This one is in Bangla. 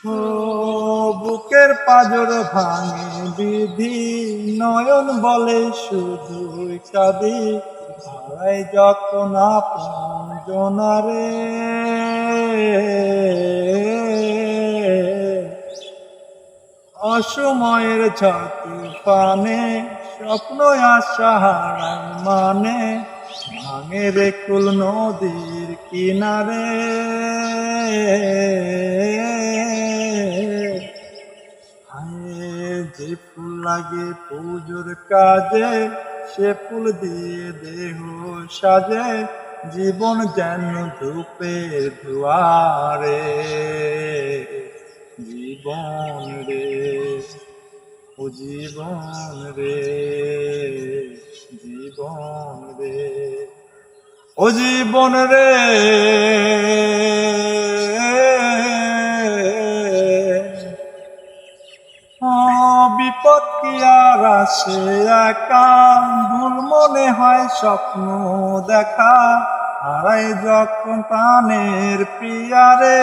ও বুকের পাঁজর ভাঙে বিধি, নয়ন বলে শুধুই কাঁদি, হারাই যখন আপন জনারে। অসময়ের ঝড় তুফানে স্বপ্ন আশা হারায় মানে, ভাঙে রে কুল নদীর কিনারে। হায় যে ফুল লাগে পুজোর কাজে, সে ফুল দিয়ে দেহ সাজে, জীবন যেন ধূপের দুয়ারে। জীবন রে, ও জীবন রে, জীবন রে, ও জীবন রে। বিপদ কি আর আসে একা, ভুল মনে হয় স্বপ্ন দেখা, হারাই যখন প্রাণের পিয়ারে।